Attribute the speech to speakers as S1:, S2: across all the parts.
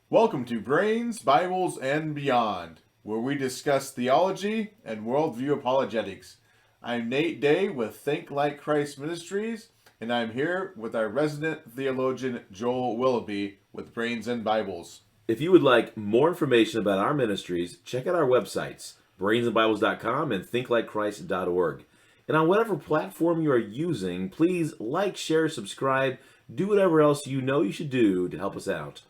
S1: Welcome to Brains, Bibles, and Beyond, where we discuss theology and worldview apologetics. I'm Nate Day with Think Like Christ Ministries, and I'm here with our resident theologian Joel Willoughby with Brains and Bibles.
S2: If you would like more information about our ministries, check out our websites, brainsandbibles.com and thinklikechrist.org. And on whatever platform you are using, please like, share, subscribe, do whatever else you know you should do to help us out.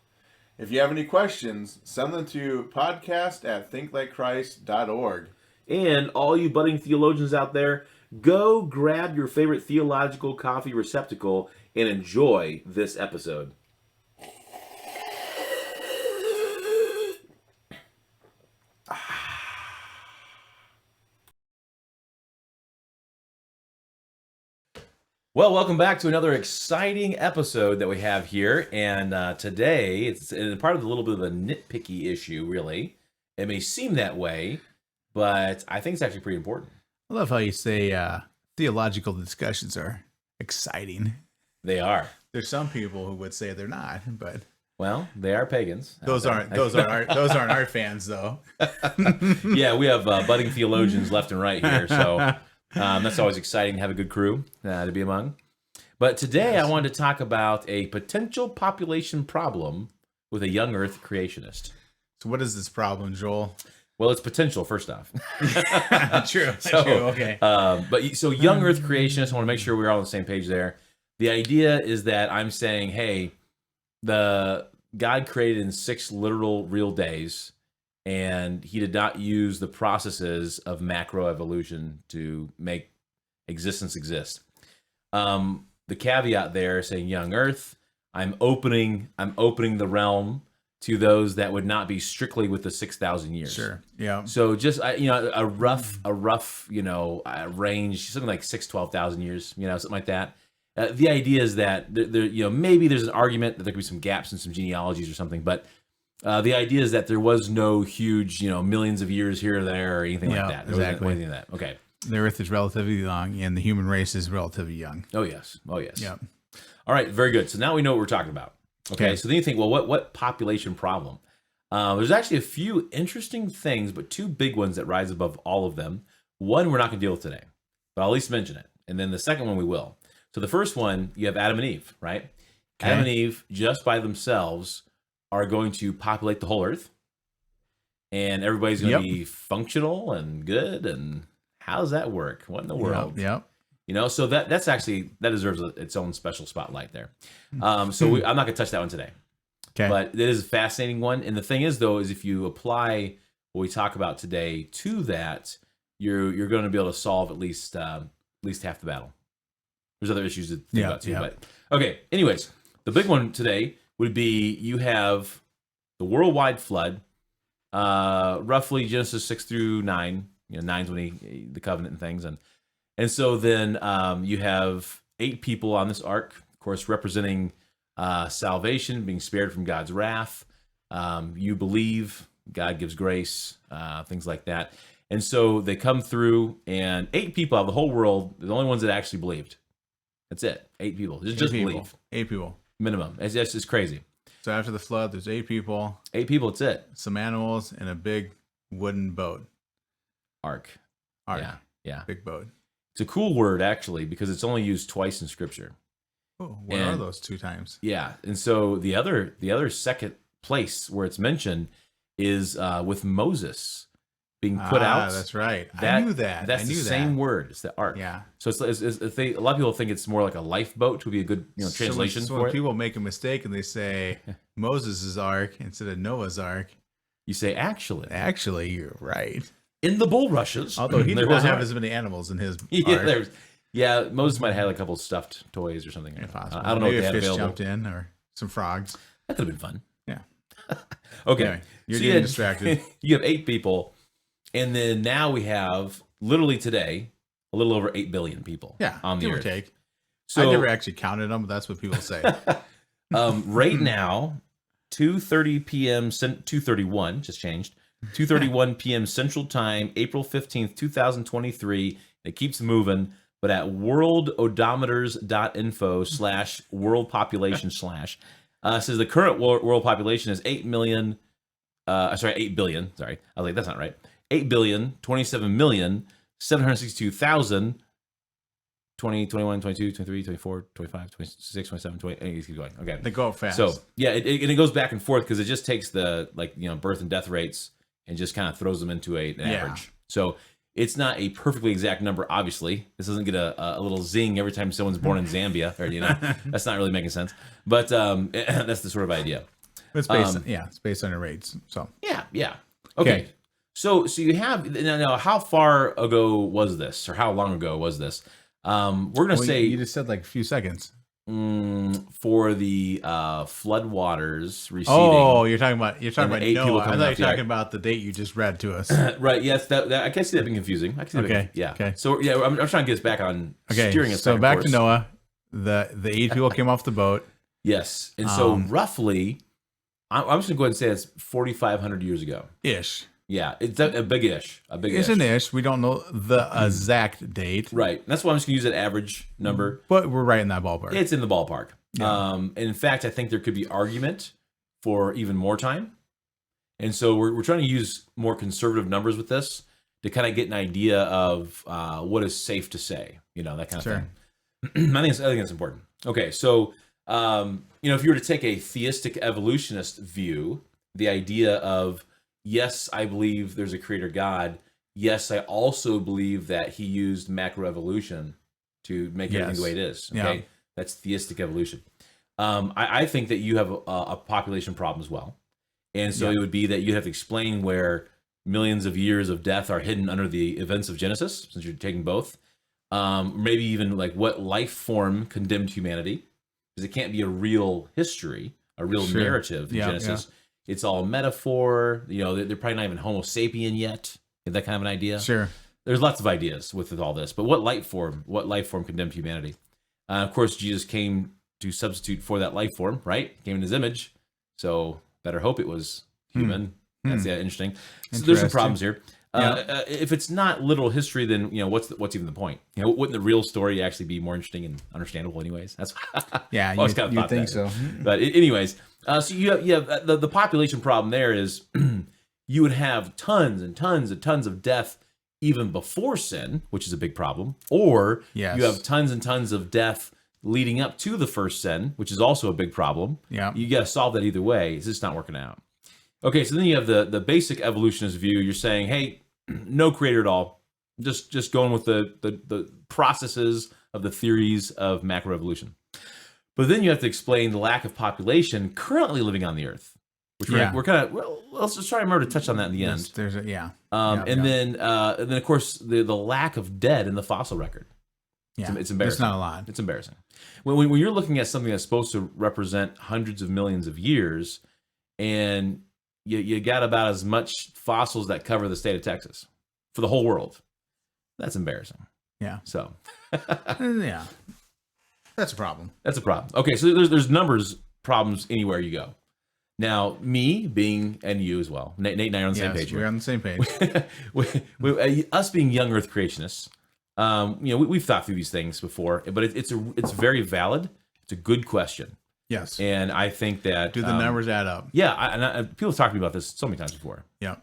S1: If you have any questions, send them to podcast@thinklikechrist.org.
S2: And all you budding theologians out there, go grab your favorite theological coffee receptacle and enjoy this episode. Well, welcome back to another exciting episode that we have here. And today, it's part of a little bit of a nitpicky issue, really. It may seem that way, but I think it's actually pretty important.
S3: I love how you say theological discussions are exciting.
S2: They are.
S3: There's some people who would say they're not, but
S2: Well, they are pagans.
S3: those aren't our fans though.
S2: Yeah, we have budding theologians left and right here, so that's always exciting to have a good crew to be among. But today I wanted to talk about a potential population problem with a young Earth creationist.
S3: So what is this problem, Joel?
S2: Well, it's potential, first off.
S3: True.
S2: So,
S3: True. Okay.
S2: So young Earth creationists, I want to make sure we're all on the same page there. The idea is that I'm saying, hey, the God created in 6 literal real days, and he did not use the processes of macroevolution to make existence exist. The caveat there saying young Earth, I'm opening the realm to those that would not be strictly with the 6,000 years.
S3: Sure. Yeah.
S2: So just a rough range, something like 12,000 years, something like that. The idea is that there maybe there's an argument that there could be some gaps in some genealogies or something, but the idea is that there was no huge, millions of years here or there or anything like that.
S3: Exactly.
S2: Anything like that. Okay.
S3: The Earth is relatively long, and the human race is relatively young.
S2: Oh yes.
S3: Yeah.
S2: All right. Very good. So now we know what we're talking about. Okay. So then you think, well, what population problem? There's actually a few interesting things, but 2 big ones that rise above all of them. One we're not going to deal with today, but I'll at least mention it, and then the second one we will. So the first one, you have Adam and Eve, right? Okay. Adam and Eve, just by themselves, are going to populate the whole Earth, and everybody's going to be functional and good. And how does that work? What in the world?
S3: Yep.
S2: So that deserves its own special spotlight there. I'm not going to touch that one today.
S3: Okay.
S2: But it is a fascinating one. And the thing is, though, is if you apply what we talk about today to that, you're going to be able to solve at least half the battle. There's other issues to think about too.
S3: Yeah.
S2: But okay. Anyways, the big one today would be you have the worldwide flood, roughly Genesis 6 through 9. 9's when the covenant and things, and so then you have 8 people on this ark, of course, representing salvation, being spared from God's wrath. You believe God gives grace, things like that, and so they come through, and 8 people out of the whole world, the only ones that actually believed. That's it. 8 people. Just believe.
S3: 8 people
S2: Minimum. It's crazy.
S3: So after the flood, there's 8 people.
S2: 8 people. That's it.
S3: Some animals and a big wooden boat.
S2: Ark. Yeah.
S3: Big boat.
S2: It's a cool word actually because it's only used twice in Scripture.
S3: Oh, what are those 2 times?
S2: Yeah, and so the other second place where it's mentioned is with Moses being put out.
S3: That's right. I knew that.
S2: That's the same word. It's the ark.
S3: Yeah.
S2: So a lot of people think it's more like a lifeboat would be a good translation
S3: so
S2: for
S3: when
S2: it.
S3: people make a mistake and they say Moses' ark instead of Noah's ark,
S2: You say
S3: actually, you're right.
S2: In the bulrushes.
S3: Although he did not have as many animals in his ark.
S2: Moses might have had a couple stuffed toys or something.
S3: Possible.
S2: I don't know
S3: Maybe
S2: if they
S3: a
S2: had
S3: fish
S2: available.
S3: jumped in or some frogs.
S2: That could have been fun.
S3: Yeah.
S2: Okay.
S3: Anyway, you're
S2: So
S3: getting distracted.
S2: You have 8 people, and then now we have literally today a little over 8 billion people.
S3: Yeah,
S2: on the
S3: give or
S2: earth.
S3: take.
S2: So
S3: I never actually counted them, but that's what people say.
S2: right now, 2:30 p.m. 2:31 just changed. 2:31 p.m. Central Time, April 15th, 2023. It keeps moving, but at worldodometers.info/world population/ It says the current world population is 8 billion. Sorry, I was like, that's not right. 8,027,762,000. 20, 21, 22, 23, 24, 25, 26, 27, 28. Keep going. Okay.
S3: They go up fast.
S2: So yeah, it goes back and forth because it just takes the birth and death rates and just kind of throws them into an average. So it's not a perfectly exact number. Obviously, this doesn't get a little zing every time someone's born in Zambia, or that's not really making sense. But that's the sort of idea.
S3: It's based, it's based on the rates. So
S2: yeah. Okay. So you have now. How far ago was this, or how long ago was this? We're gonna say
S3: you just said like a few seconds.
S2: For the flood waters receding.
S3: Oh, you're talking about Noah. I thought you were talking
S2: out.
S3: about the date you just read to us.
S2: Right. Yes. That I can see that being confusing. I can see that yeah.
S3: Okay.
S2: So yeah, I'm trying to get us back on steering us.
S3: So back to Noah. The 8 people came off the boat.
S2: Yes, and so roughly, I'm just gonna go ahead and say it's 4,500 years ago.
S3: Ish.
S2: Yeah, it's a big-ish.
S3: It's an ish. We don't know the exact date.
S2: Right. That's why I'm just going to use that average number.
S3: But we're right in that ballpark.
S2: It's in the ballpark.
S3: Yeah.
S2: And in fact, I think there could be argument for even more time. And so we're trying to use more conservative numbers with this to kind of get an idea of what is safe to say, that kind of thing. I think it's important. Okay, so, if you were to take a theistic evolutionist view, the idea of, yes, I believe there's a creator God. Yes, I also believe that he used macroevolution to make everything the way it is. Okay,
S3: yeah.
S2: That's theistic evolution. I think that you have a population problem as well. And so it would be that you'd have to explain where millions of years of death are hidden under the events of Genesis, since you're taking both. Maybe even like what life form condemned humanity, because it can't be a real history, a real narrative in Genesis. Yeah. It's all metaphor. They're probably not even Homo sapien yet. Is that kind of an idea?
S3: Sure.
S2: There's lots of ideas with all this. But what life form condemned humanity? Of course, Jesus came to substitute for that life form, right? Came in his image. So better hope it was human. That's interesting. So there's some problems here. If it's not literal history, then what's even the point? Wouldn't the real story actually be more interesting and understandable, anyways? That's
S3: you think so.
S2: But anyways, so you have the population problem. There is you would have tons and tons and tons of death even before sin, which is a big problem, or you have tons and tons of death leading up to the first sin, which is also a big problem. Yeah, you got to solve that either way. It's just not working out. Okay, so then you have the basic evolutionist view. You're saying, hey, no creator at all. Just going with the processes of the theories of macroevolution. But then you have to explain the lack of population currently living on the Earth, which we're kind of let's just try to remember to touch on that in the end. Then of course the lack of dead in the fossil record. Yeah, it's embarrassing.
S3: It's not a lot.
S2: It's embarrassing. When you're looking at something that's supposed to represent hundreds of millions of years, and you got about as much fossils that cover the state of Texas for the whole world. That's embarrassing.
S3: Yeah.
S2: So.
S3: Yeah. That's a problem.
S2: That's a problem. Okay, so there's numbers problems anywhere you go. Now, me being, and you as well, Nate and I are on the same page here.
S3: We're on the same page.
S2: Us being young Earth creationists, we've thought through these things before, but it's very valid. It's a good question.
S3: Yes.
S2: And I think that...
S3: Do the numbers add up?
S2: Yeah. And people have talked to me about this so many times before.
S3: Yeah.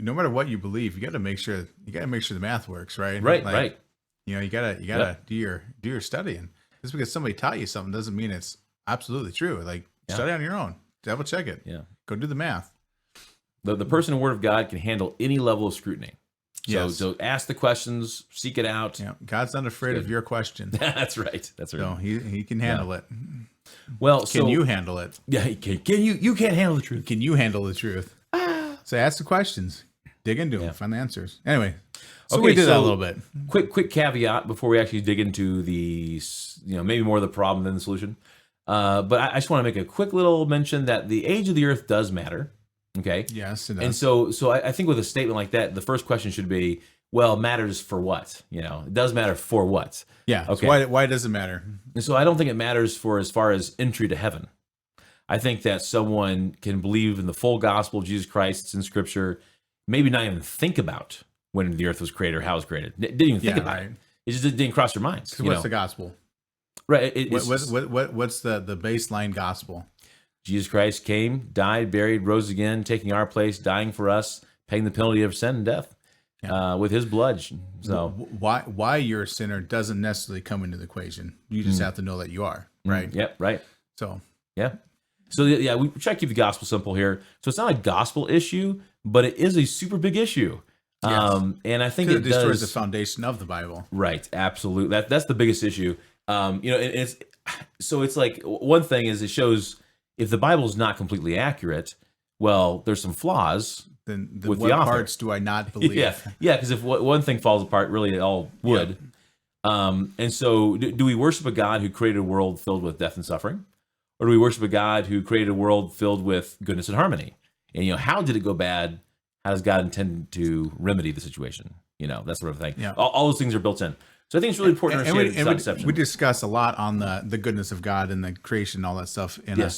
S3: No matter what you believe, you got to make sure the math works, right?
S2: Right.
S3: You gotta do your studying. Just because somebody taught you something doesn't mean it's absolutely true. Study on your own. Double check it.
S2: Yeah.
S3: Go do the math.
S2: The person and word of God can handle any level of scrutiny. So ask the questions, seek it out.
S3: Yeah. God's not afraid of your question.
S2: That's right.
S3: So he can handle it.
S2: Well,
S3: can you handle it?
S2: Yeah, he can. You can't handle the truth.
S3: Can you handle the truth? So ask the questions, dig into them, find the answers. Anyway, so we did that a little bit.
S2: Quick caveat before we actually dig into the, maybe more of the problem than the solution. But I just want to make a quick little mention that the age of the Earth does matter. Okay.
S3: Yes, it does.
S2: And so I think with a statement like that, the first question should be, well, it matters for what? It does matter for what?
S3: Yeah.
S2: Okay.
S3: So why does it matter?
S2: And so I don't think it matters for as far as entry to heaven. I think that someone can believe in the full gospel of Jesus Christ, it's in Scripture, maybe not even think about when the earth was created or how it was created. Didn't even think about it. It just didn't cross their minds.
S3: What's the gospel?
S2: Right.
S3: What's the baseline gospel?
S2: Jesus Christ came, died, buried, rose again, taking our place, dying for us, paying the penalty of sin and death with his blood. So
S3: why you're a sinner doesn't necessarily come into the equation. You just have to know that you are, right?
S2: Yep, right.
S3: So
S2: yeah. So yeah, we try to keep the gospel simple here. So it's not a gospel issue, but it is a super big issue.
S3: Yes.
S2: And I think
S3: it
S2: it
S3: destroys
S2: does
S3: the foundation of the Bible.
S2: Right, absolutely. That's the biggest issue. It's so it's like one thing is it shows if the Bible is not completely accurate, well, there's some flaws.
S3: Then
S2: with
S3: what
S2: the author.
S3: parts do I not believe?
S2: Yeah, because if one thing falls apart, really it all would. And so, do we worship a God who created a world filled with death and suffering, or do we worship a God who created a world filled with goodness and harmony? And how did it go bad? How does God intend to remedy the situation? That sort of thing.
S3: Yeah.
S2: All those things are built in. So I think it's really important to understand it's not deception.
S3: We discuss a lot on the goodness of God and the creation, all that stuff in a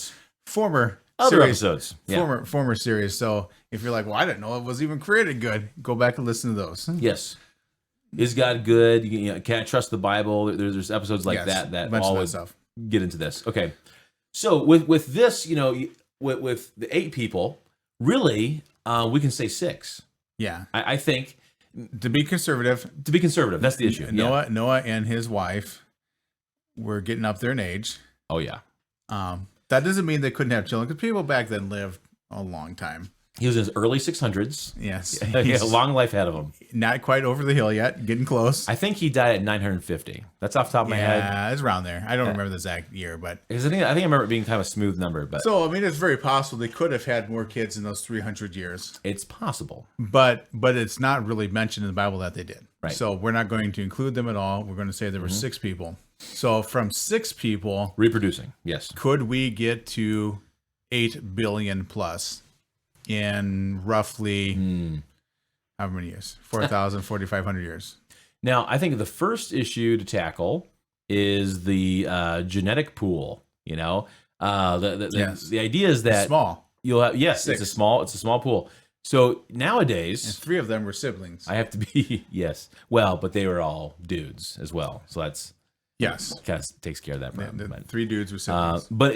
S3: former
S2: other
S3: series,
S2: episodes. Yeah.
S3: Former series. So if you're like, well, I didn't know it was even created good, go back and listen to those.
S2: Yes. Is God good? Can I trust the Bible? There's episodes like that always get into this. Okay. So with this, with the 8 people, really, we can say 6.
S3: Yeah.
S2: I think
S3: to be conservative.
S2: That's the issue.
S3: Noah and his wife were getting up there in age.
S2: Oh yeah.
S3: That doesn't mean they couldn't have children, because people back then lived a long time.
S2: He was in his early 600s.
S3: Yes.
S2: He had a long life ahead of him.
S3: Not quite over the hill yet, getting close.
S2: I think he died at 950. That's off the top of my head.
S3: Yeah, it's around there. I don't remember the exact year, but
S2: I think I remember it being kind of a smooth number. But
S3: so I mean, it's very possible they could have had more kids in those 300 years.
S2: It's possible,
S3: but it's not really mentioned in the Bible that they did.
S2: Right.
S3: So we're not going to include them at all. We're going to say there were 6 people. So from 6 people
S2: reproducing, yes,
S3: could we get to 8 billion plus in roughly how many years? 4,000, 4,500 years.
S2: Now, I think the first issue to tackle is the genetic pool. The idea is that
S3: small.
S2: You'll have 6. It's a small pool. So nowadays,
S3: and 3 of them were siblings.
S2: I have to be well, but they were all dudes as well. So that's kind of takes care of that problem.
S3: The 3 dudes were siblings.
S2: But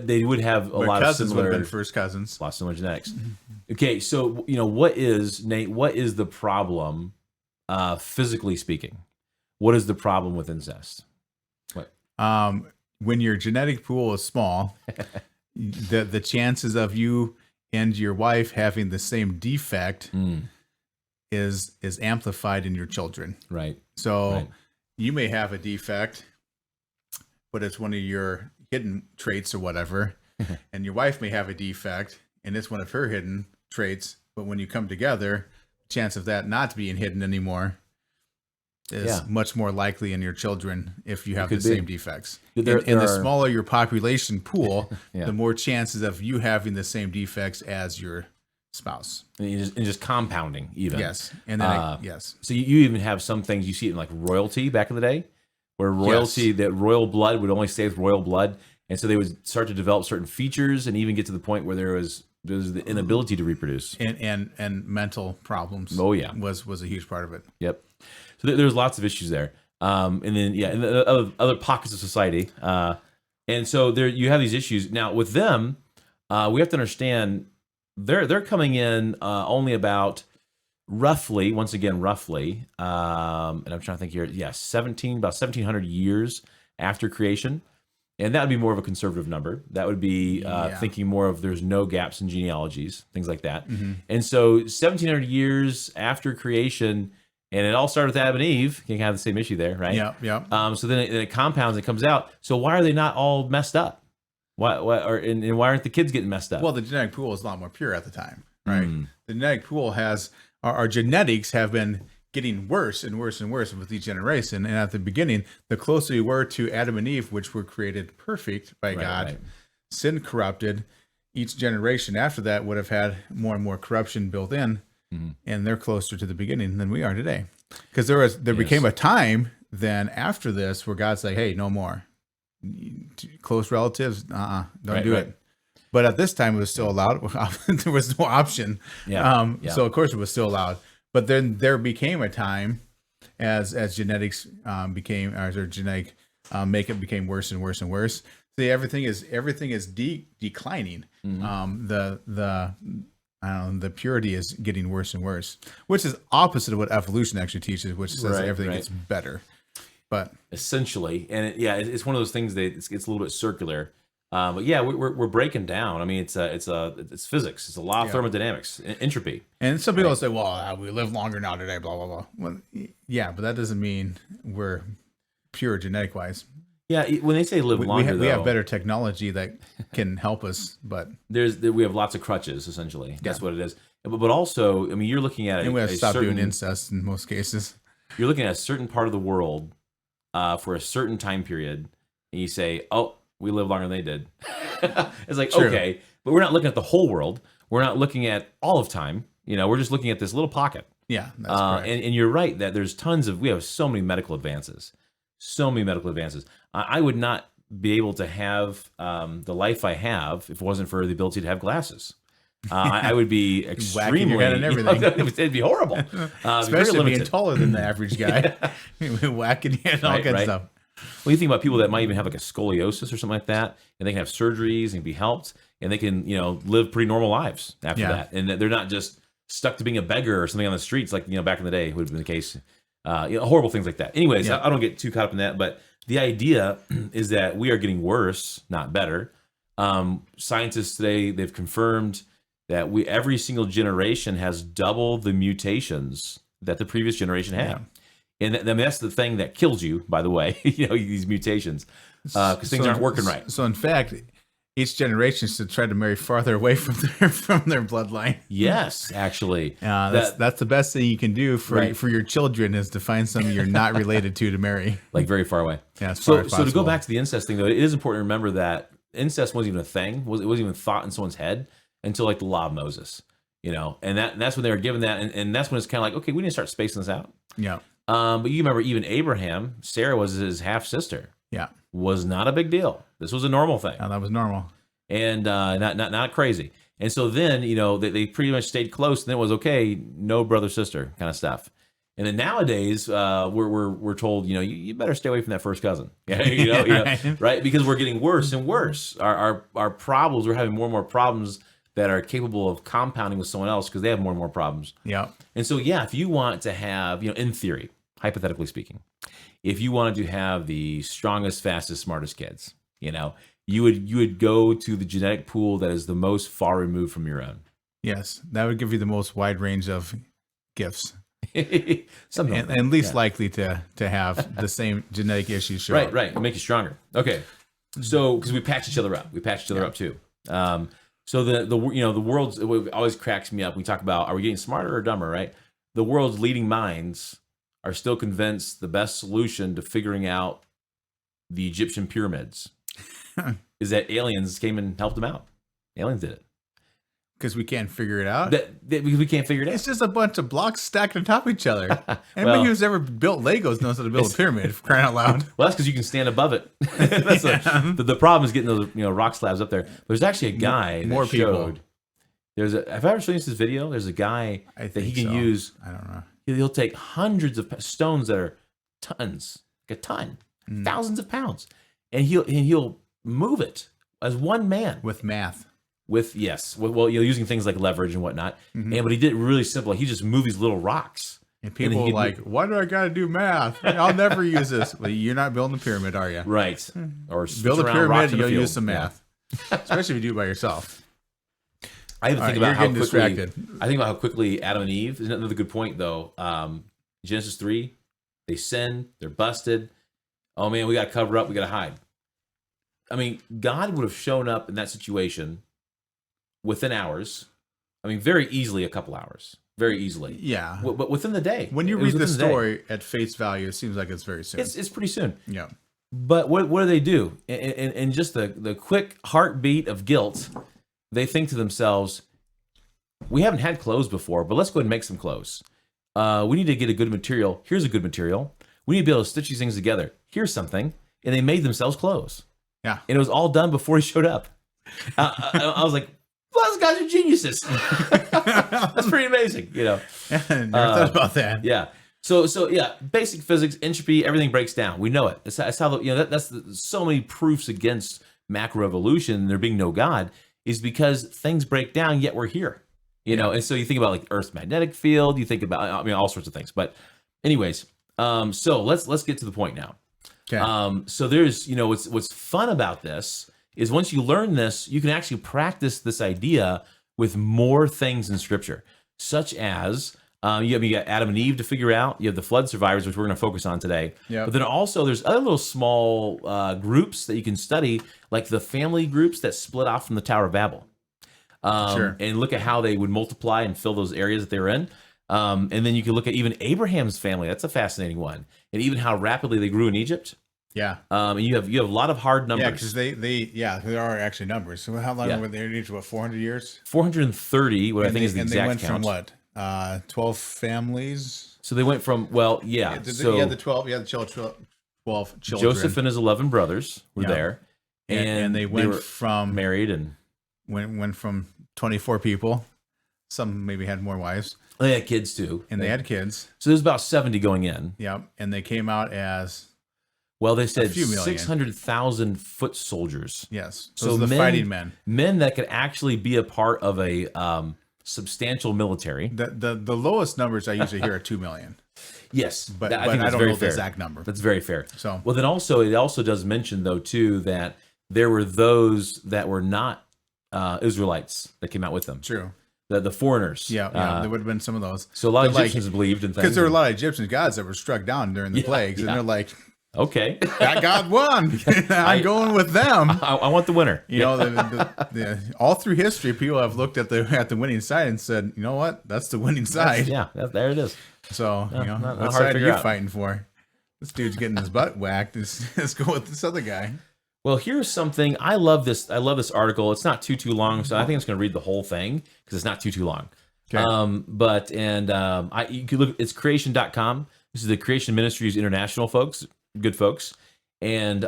S2: they would have a lot of similar.
S3: Would have been first cousins.
S2: A lot of similar genetics. Okay, so what is the problem, physically speaking? What is the problem with incest? What?
S3: When your genetic pool is small, the chances of you and your wife having the same defect is amplified in your children.
S2: Right.
S3: So you may have a defect, but it's one of your hidden traits or whatever, and your wife may have a defect, and it's one of her hidden traits. But when you come together, chance of that not being hidden anymore is much more likely in your children if you have the same defects. The smaller your population pool, the more chances of you having the same defects as your spouse.
S2: And just compounding even.
S3: Yes. And then
S2: So you even have some things you see it in like royalty back in the day, where royalty, that royal blood would only stay with royal blood. And so they would start to develop certain features and even get to the point where there's the inability to reproduce.
S3: And mental problems.
S2: Oh yeah.
S3: Was a huge part of it.
S2: Yep. So there's lots of issues there. And then in the other pockets of society. And so there you have these issues. Now with them, we have to understand they're coming in only about roughly, once again, roughly, and I'm trying to think here, about 1,700 years after creation. And that would be more of a conservative number. That would be thinking more of there's no gaps in genealogies, things like that. Mm-hmm. And so 1,700 years after creation, and it all started with Adam and Eve. You can have the same issue there, right?
S3: Yeah.
S2: So then it compounds and it comes out. So why are they not all messed up? Why aren't the kids getting messed up?
S3: Well, the genetic pool is a lot more pure at the time, right? The genetic pool has our genetics have been getting worse and worse and worse with each generation. And at the beginning, the closer we were to Adam and Eve, which were created perfect by God, sin corrupted. Each generation after that would have had more and more corruption built in, and they're closer to the beginning than we are today. Because there became a time then after this where God's like, hey, no more. Close relatives, don't do it. But at this time, it was still allowed. There was no option. So of course it was still allowed. But then there became a time as genetics became, as our genetic makeup became worse and worse and worse. See, everything is declining. The purity is getting worse and worse, which is opposite of what evolution actually teaches, which says that everything gets better. But
S2: essentially, and it's one of those things that it's a little bit circular. But yeah, we're breaking down. I mean, it's physics. It's a law of thermodynamics, entropy.
S3: And some people say, "Well, we live longer now today." Blah blah blah. Well, yeah, but that doesn't mean we're pure genetic wise.
S2: Yeah, when they say live longer,
S3: we have better technology that can help us, but
S2: we have lots of crutches. Essentially, that's what it is. But also, I mean, you're looking at
S3: and we have to stop doing incest in most cases.
S2: You're looking at a certain part of the world for a certain time period, and you say, "Oh, we live longer than they did." It's like,
S3: True.
S2: Okay, but we're not looking at the whole world. We're not looking at all of time. We're just looking at this little pocket.
S3: Yeah, that's correct.
S2: And you're right that there's we have so many medical advances. I would not be able to have the life I have if it wasn't for the ability to have glasses. I would be extremely
S3: whacking your head and everything.
S2: It'd be horrible,
S3: Especially being taller than the average guy, whacking your head and all kinds of stuff.
S2: Well, you think about people that might even have like a scoliosis or something like that, and they can have surgeries and be helped, and they can live pretty normal lives after that, and they're not just stuck to being a beggar or something on the streets like back in the day would have been the case. Horrible things like that. Anyways, I don't get too caught up in that, but the idea is that we are getting worse, not better. Scientists today, they've confirmed that every single generation has double the mutations that the previous generation had. And that's the thing that kills you, by the way, these mutations, because things aren't working right.
S3: So in fact, each generation should try to marry farther away from their bloodline.
S2: Yes, actually.
S3: That's the best thing you can do for your children is to find somebody you're not related to marry.
S2: Like very far away.
S3: Yeah, as far as
S2: so to go back to the incest thing, though, it is important to remember that incest wasn't even a thing. It wasn't even thought in someone's head until like the law of Moses, and that's when they were given that. And that's when it's kind of like, okay, we need to start spacing this out.
S3: Yeah.
S2: But you remember even Abraham, Sarah was his half sister.
S3: Yeah.
S2: Was not a big deal. This was a normal thing.
S3: No, that was normal.
S2: And not crazy. And so then, they pretty much stayed close, and it was okay, no brother sister kind of stuff. And then nowadays, we're told, you better stay away from that first cousin. Right? Because we're getting worse and worse. Our problems, we're having more and more problems that are capable of compounding with someone else because they have more and more problems.
S3: Yeah.
S2: And so, if you want to have, in theory, hypothetically speaking, if you wanted to have the strongest, fastest, smartest kids, you would go to the genetic pool that is the most far removed from your own.
S3: Yes, that would give you the most wide range of gifts.
S2: Something
S3: and least likely to have the same genetic issues show up.
S2: Right. It'll make you stronger. Okay. So, because we patch each other up. We patch each other up too. So the world's, it always cracks me up. We talk about, are we getting smarter or dumber, right? The world's leading minds are still convinced the best solution to figuring out the Egyptian pyramids is that aliens came and helped them out. Aliens did it.
S3: Because we can't figure it out?
S2: Because we can't figure it out.
S3: It's just a bunch of blocks stacked on top of each other. Anybody who's ever built Legos knows how to build a pyramid, for crying out loud.
S2: Well, that's because you can stand above it. That's the problem is getting those rock slabs up there. There's actually a guy
S3: More
S2: that
S3: people.
S2: showed. Have I ever shown you this video? There's a guy that he can use.
S3: I don't know.
S2: He'll take hundreds of stones that are tons, like a ton, thousands of pounds, and he'll move it as one man
S3: With math.
S2: Using things like leverage and whatnot. But he did it really simple. He just moved these little rocks.
S3: And people are like, why do I got to do math? I'll never use this. Well, you're not building a pyramid, are you?
S2: Right. Or
S3: Build a pyramid,
S2: you'll
S3: you'll use some math. Especially if you do it by yourself.
S2: I even think about how quickly.
S3: Distracted.
S2: I think about how quickly Adam and Eve. Isn't another good point though? Genesis 3, they sin, they're busted. Oh man, we got to cover up. We got to hide. I mean, God would have shown up in that situation within hours. I mean, very easily, a couple hours, very easily.
S3: Yeah,
S2: but within the day.
S3: When you read the story at face value, it seems like it's very soon.
S2: It's pretty soon.
S3: Yeah.
S2: But what do they do? And just the quick heartbeat of guilt, they think to themselves, we haven't had clothes before, but let's go ahead and make some clothes. We need to get a good material. Here's a good material. We need to be able to stitch these things together. Here's something. And they made themselves clothes.
S3: Yeah.
S2: And it was all done before he showed up. I was like, well, those guys are geniuses. That's pretty amazing,
S3: Never thought about that.
S2: Yeah. So yeah, basic physics, entropy, everything breaks down. We know it. That's how that's so many proofs against macroevolution, there being no God, is because things break down, yet we're here. And so you think about like Earth's magnetic field, you think about all sorts of things. But anyways, so let's get to the point now.
S3: Okay.
S2: So there's what's fun about this is once you learn this, you can actually practice this idea with more things in Scripture, such as you got Adam and Eve to figure out. You have the flood survivors, which we're going to focus on today.
S3: Yep.
S2: But then also there's other little small groups that you can study, like the family groups that split off from the Tower of Babel.
S3: Sure.
S2: And look at how they would multiply and fill those areas that they were in. And then you can look at even Abraham's family. That's a fascinating one. And even how rapidly they grew in Egypt.
S3: Yeah.
S2: And you have a lot of hard numbers.
S3: Yeah, because there are actually numbers. So how long were they in Egypt? What, 400 years?
S2: 430, what I think is the exact
S3: went
S2: count.
S3: from what? 12 families?
S2: So they went from,
S3: the 12 children.
S2: Joseph and his 11 brothers were there.
S3: And they went from
S2: married and
S3: went from 24 people. Some maybe had more wives.
S2: they had kids too.
S3: And they had kids.
S2: So there's about 70 going in.
S3: Yep. And they came out as...
S2: Well, they said
S3: a few million.
S2: 600,000 foot soldiers.
S3: Yes. Those are the fighting men.
S2: Men that could actually be a part of a substantial military.
S3: The lowest numbers I usually hear are 2 million.
S2: Yes.
S3: But
S2: I think
S3: I
S2: that's
S3: don't
S2: very
S3: know
S2: fair.
S3: the exact number.
S2: That's very fair.
S3: So,
S2: well, then it also does mention, though, too, that there were those that were not Israelites that came out with them.
S3: True.
S2: The foreigners.
S3: Yeah, there would have been some of those.
S2: So a lot of Egyptians believed in things.
S3: Because there were a lot of Egyptian gods that were struck down during the plagues. And they're like,
S2: okay,
S3: that god won. I'm going with them.
S2: I want the winner.
S3: All through history, people have looked at the winning side and said, you know what? That's the winning side.
S2: There it is.
S3: So,
S2: not
S3: what
S2: hard
S3: side
S2: to
S3: are
S2: figure
S3: you
S2: out.
S3: fighting for? This dude's getting his butt whacked. Let's go with this other guy.
S2: Well, here's something. I love this article. It's not too long, so I think I'm just going to read the whole thing because it's not too long.
S3: Okay.
S2: You could look. It's creation.com. This is the Creation Ministries International folks, good folks, and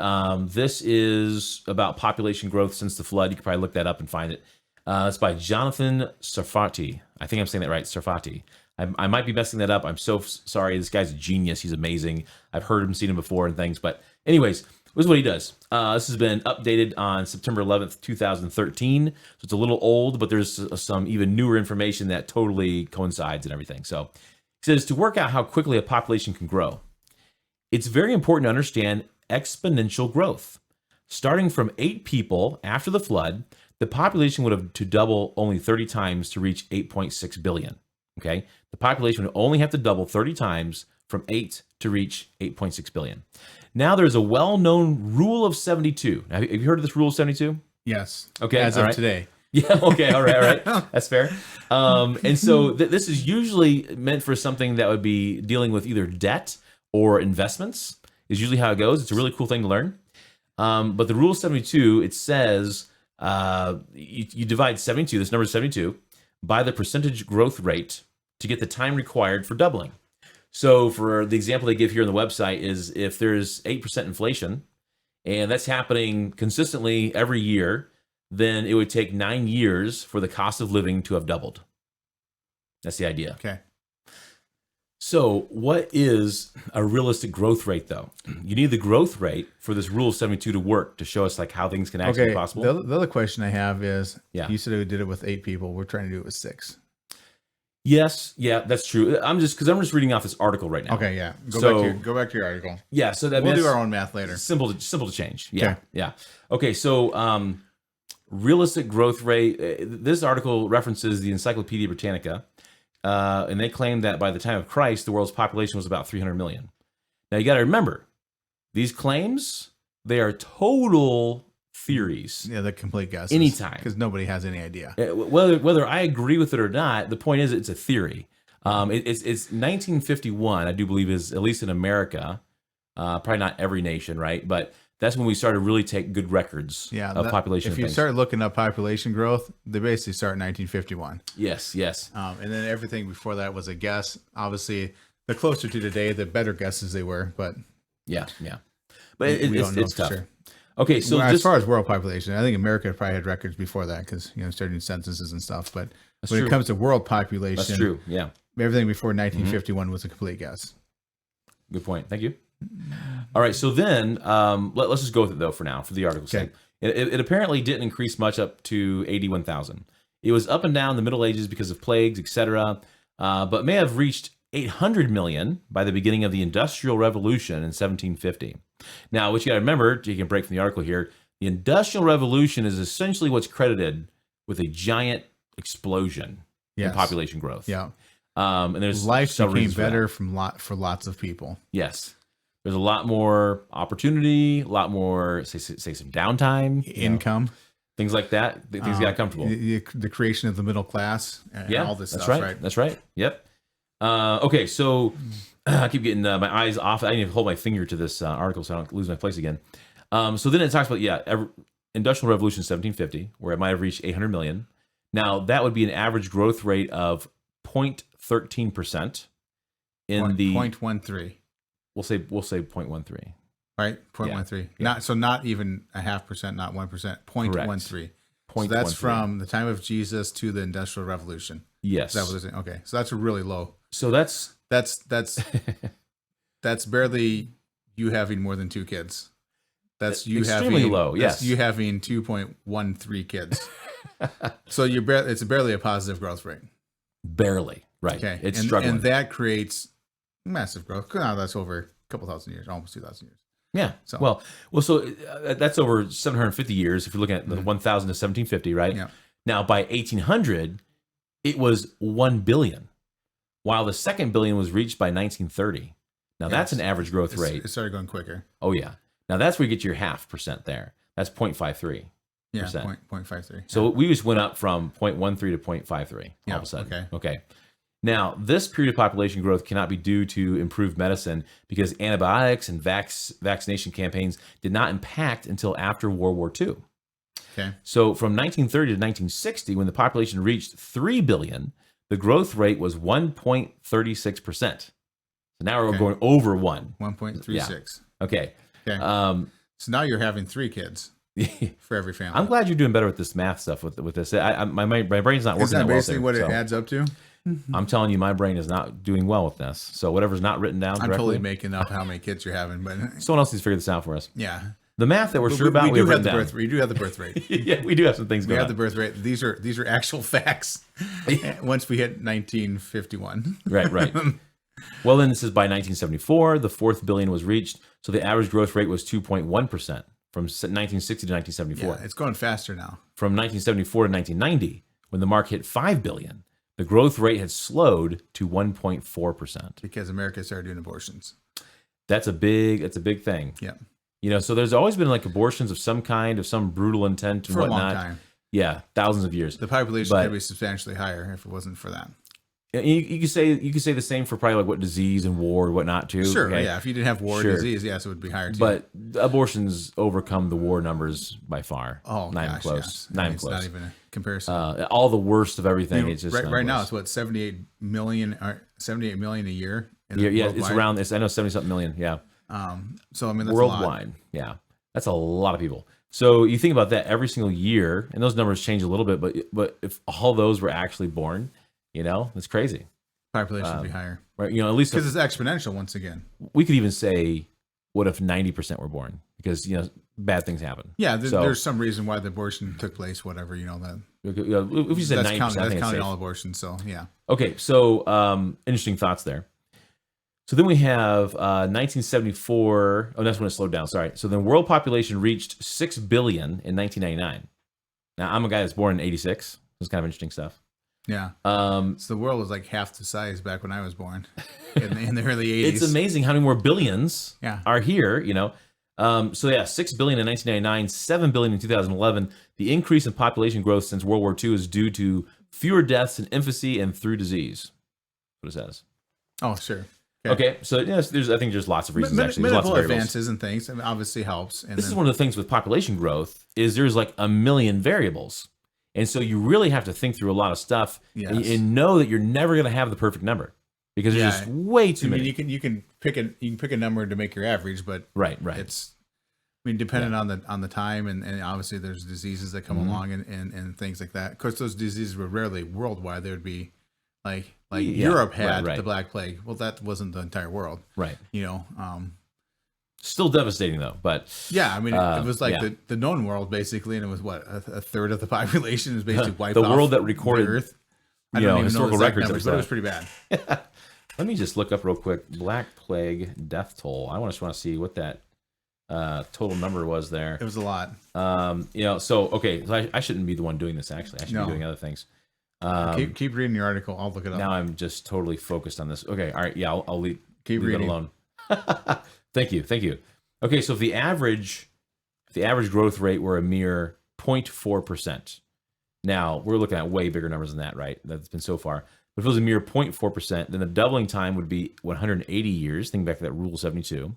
S2: this is about population growth since the flood. You could probably look that up and find it. It's by Jonathan Sarfati. I think I'm saying that right, Sarfati. I might be messing that up. I'm so sorry. This guy's a genius. He's amazing. I've heard him, seen him before and things. But anyways, this is what he does. This has been updated on September 11th, 2013. So it's a little old, but there's some even newer information that totally coincides and everything. So he says, to work out how quickly a population can grow, it's very important to understand exponential growth. Starting from 8 people after the flood, the population would have to double only 30 times to reach 8.6 billion. Okay, the population would only have to double 30 times from 8 to reach 8.6 billion. Now there's a well-known rule of 72. Now, have you heard of this rule of 72?
S3: Yes.
S2: Okay.
S3: As of today.
S2: Yeah. Okay. All right. That's fair. And so this is usually meant for something that would be dealing with either debt or investments. Is usually how it goes. It's a really cool thing to learn. But the rule of 72, it says you divide 72. This number is 72 by the percentage growth rate to get the time required for doubling. So for the example they give here on the website is if there's 8% inflation and that's happening consistently every year, then it would take 9 years for the cost of living to have doubled. That's the idea.
S3: Okay.
S2: So what is a realistic growth rate though? You need the growth rate for this rule of 72 to work to show us like how things can actually be possible.
S3: The other question I have is,
S2: Yeah.
S3: you said we did it with 8 people. We're trying to do it with 6.
S2: Yes, yeah, that's true. I'm just reading off this article right now.
S3: Okay, yeah. Go back to your article.
S2: Yeah, so that
S3: we'll do our own math later.
S2: Simple to change. Yeah,
S3: Okay.
S2: yeah. Okay, so realistic growth rate. This article references the Encyclopedia Britannica, and they claim that by the time of Christ, the world's population was about 300 million. Now you got to remember, these claims, they are total theories.
S3: Yeah, the complete guess.
S2: Anytime.
S3: Because nobody has any idea.
S2: Whether I agree with it or not, the point is it's a theory. It's 1951, I do believe, is at least in America, probably not every nation, right? But that's when we started to really take good records of population.
S3: If you start looking up population growth, they basically start in 1951.
S2: Yes.
S3: And then everything before that was a guess. Obviously, the closer to today, the better guesses they were. But
S2: yeah. But it's tough.
S3: Sure.
S2: Okay, so
S3: as far as world population, I think America probably had records before that because started doing censuses and stuff. But when it comes to world population,
S2: that's true. Yeah,
S3: everything before 1951 was a complete guess.
S2: Good point. Thank you. All right, so then let's just go with it though for now for the article's sake. It apparently didn't increase much up to AD 1000. It was up and down the Middle Ages because of plagues, etc., but may have reached 800 million by the beginning of the Industrial Revolution in 1750. Now, what you got to remember, taking a break from the article here, the Industrial Revolution is essentially what's credited with a giant explosion in population growth.
S3: Yeah.
S2: And there's
S3: life
S2: several
S3: became
S2: reasons for
S3: better
S2: that.
S3: for lots of people.
S2: Yes. There's a lot more opportunity, a lot more, say some downtime.
S3: Income.
S2: Things like that. Things got comfortable.
S3: The creation of the middle class and all this stuff, right?
S2: That's right. Yep. Okay, so I keep getting my eyes off. I need to hold my finger to this article so I don't lose my place again. So then it talks about, Industrial Revolution 1750, where it might have reached 800 million. Now, that would be an average growth rate of 0.13% in the...
S3: 0.13.
S2: We'll say 0.13.
S3: Right? 0.13. Not even a 0.5%, not 1%. 0.13. So that's from the time of Jesus to the Industrial Revolution.
S2: Yes.
S3: Is that what they're saying? Okay. So that's really low.
S2: So that's
S3: barely you having more than 2 kids. That's you
S2: extremely
S3: having
S2: low. Yes.
S3: You having 2.13 kids. So it's barely a positive growth rate.
S2: Barely. Right.
S3: Okay.
S2: It's struggling.
S3: And that creates massive growth. Now that's over a couple thousand years, almost 2,000 years.
S2: Yeah. So that's over 750 years. If you're looking at the 1000 to 1750, right?
S3: Yeah.
S2: Now by 1800, it was 1 billion, while the second billion was reached by 1930. Now that's an average growth rate.
S3: It started going quicker.
S2: Oh yeah. Now that's where you get your 0.5% there. That's 0.53.
S3: Yeah, 0.53.
S2: So we just went up from 0.13 to 0.53 all of a sudden. Okay. Now, this period of population growth cannot be due to improved medicine because antibiotics and vaccination campaigns did not impact until after World War II.
S3: Okay.
S2: So from 1930 to 1960, when the population reached 3 billion, the growth rate was 1.36%. So now we're going over 1.
S3: 1.36.
S2: Yeah. Okay.
S3: So now you're having 3 kids for every family.
S2: I'm glad you're doing better with this math stuff with this. My brain's not working
S3: Isn't that
S2: well
S3: basically what it adds up to?
S2: I'm telling you, my brain is not doing well with this. So whatever's not written down correctly,
S3: I'm totally making up how many kids you're having, but
S2: someone else needs to figure this out for us.
S3: Yeah.
S2: The math that we're sure about, we do have the birth
S3: rate. We do have the birth rate.
S2: Yeah, we do have some things going on.
S3: We have the birth rate. These are actual facts. Once we hit 1951.
S2: Right. Well, then this is by 1974, the 4th billion was reached. So the average growth rate was 2.1% from 1960 to 1974.
S3: Yeah, it's going faster now.
S2: From 1974 to 1990, when the mark hit 5 billion, the growth rate had slowed to 1.4%.
S3: Because America started doing abortions.
S2: That's a big thing.
S3: Yeah.
S2: So there's always been like abortions of some kind, of some brutal intent and
S3: for
S2: whatnot.
S3: a long time.
S2: Yeah, thousands of years.
S3: The population could be substantially higher if it wasn't for that.
S2: You could say the same for probably like what disease and war and whatnot too.
S3: Sure,
S2: okay?
S3: yeah. If you didn't have war or disease, yes, it would be higher too.
S2: But abortions overcome the war numbers by far.
S3: Oh,
S2: not even close.
S3: Yes.
S2: Not even
S3: it's
S2: close.
S3: Not even a comparison.
S2: All the worst of everything. It's just
S3: right now. It's what 78 million a year.
S2: Yeah, it's around this. I know 70-something million. Yeah.
S3: So I mean, that's
S2: worldwide.
S3: a lot.
S2: Yeah, that's a lot of people. So you think about that every single year, and those numbers change a little bit. But if all those were actually born, it's crazy.
S3: Population would be higher,
S2: right? At least
S3: because it's exponential. Once again,
S2: we could even say, what if 90% were born? Because bad things happen.
S3: Yeah, there's some reason why the abortion took place. Whatever that.
S2: If you said 90%,
S3: that's counting all abortions. So yeah.
S2: Okay, so interesting thoughts there. So then we have 1974. Oh, that's when it slowed down. Sorry. So then world population reached 6 billion in 1999. Now I'm a guy that's born in '86. This is kind of interesting stuff.
S3: Yeah. So the world was like half the size back when I was born in the early 80s.
S2: It's amazing how many more billions are here, 6 billion in 1999, 7 billion in 2011. The increase in population growth since World War II is due to fewer deaths in infancy and through disease. That's what it says.
S3: Oh, sure.
S2: Okay, so I think there's lots of reasons. Actually, there's
S3: medical
S2: lots of
S3: advances and things, obviously helps. And
S2: this is one of the things with population growth is there's like a million variables. And so you really have to think through a lot of stuff and know that you're never going to have the perfect number because there's just way too many.
S3: You can pick a number to make your average, but
S2: right.
S3: It's depending on the time and obviously there's diseases that come along and things like that. Of course, those diseases were rarely worldwide. They would be like Europe had the Black Plague. Well, that wasn't the entire world,
S2: right? Still devastating though. But
S3: Yeah, I mean, it was like
S2: yeah.
S3: the known world basically, and it was what a third of the population is basically wiped
S2: The
S3: off
S2: world that
S3: the
S2: recorded,
S3: Earth. I
S2: you
S3: don't
S2: know,
S3: even know the
S2: historical
S3: exact
S2: records.
S3: numbers, but it was pretty bad.
S2: Let me just look up real quick. Black Plague death toll. I just want to see what that total number was there.
S3: It was a lot.
S2: You know, so okay, so I shouldn't be the one doing this. Actually, I should
S3: No.
S2: be doing other things.
S3: Keep reading your article. I'll look it up.
S2: Now I'm just totally focused on this. Okay, all right, yeah, I'll leave it
S3: reading.
S2: alone. Thank you. Okay, so if the average growth rate were a mere 0.4%. Now we're looking at way bigger numbers than that, right? That's been so far. But if it was a mere 0.4%, then the doubling time would be 180 years. Think back to that Rule 72.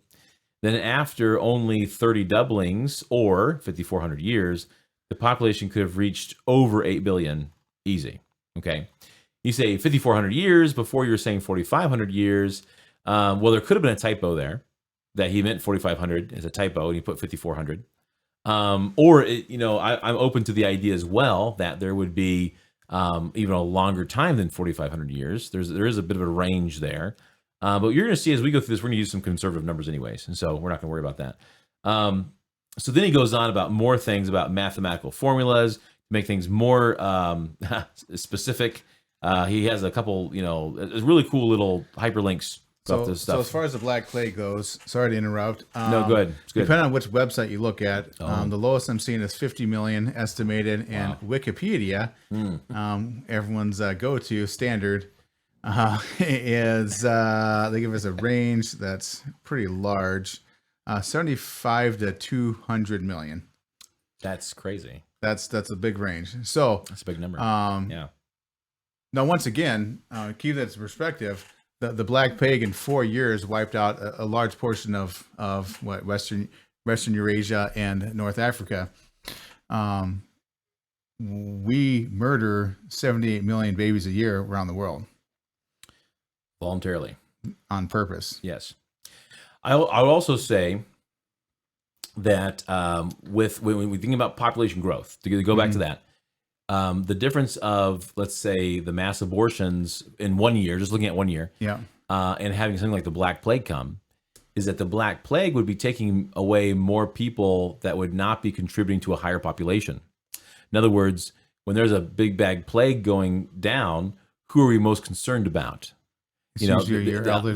S2: Then after only 30 doublings or 5,400 years, the population could have reached over 8 billion easy. Okay. You say 5,400 years before you were saying 4,500 years. Well, there could have been a typo there that he meant 4,500 as a typo and he put 5,400. Or, I'm open to the idea as well that there would be even a longer time than 4,500 years. There is a bit of a range there. But you're going to see as we go through this, we're going to use some conservative numbers anyways. And so we're not going to worry about that. So then he goes on about more things about mathematical formulas, to make things more specific. He has a couple, really cool little hyperlinks about this stuff.
S3: So as far as the Black Plague goes, sorry to interrupt.
S2: No, go ahead. It's good.
S3: Depending on which website you look at, the lowest I'm seeing is 50 million estimated, and Wikipedia, everyone's go-to standard, is they give us a range that's pretty large, 75 to 200 million.
S2: That's crazy.
S3: That's a big range. So
S2: that's a big number. Yeah.
S3: Now, once again, keep that in perspective. The Black Plague in 4 years wiped out a large portion of what Western Eurasia and North Africa. We murder 78 million babies a year around the world.
S2: Voluntarily.
S3: On purpose.
S2: Yes. I would also say that when we think about population growth, to go back to that, the difference of, let's say, the mass abortions in 1 year, just looking at 1 year, and having something like the Black Plague come, is that the Black Plague would be taking away more people that would not be contributing to a higher population. In other words, when there's a big bad plague going down, who are we most concerned about?
S3: The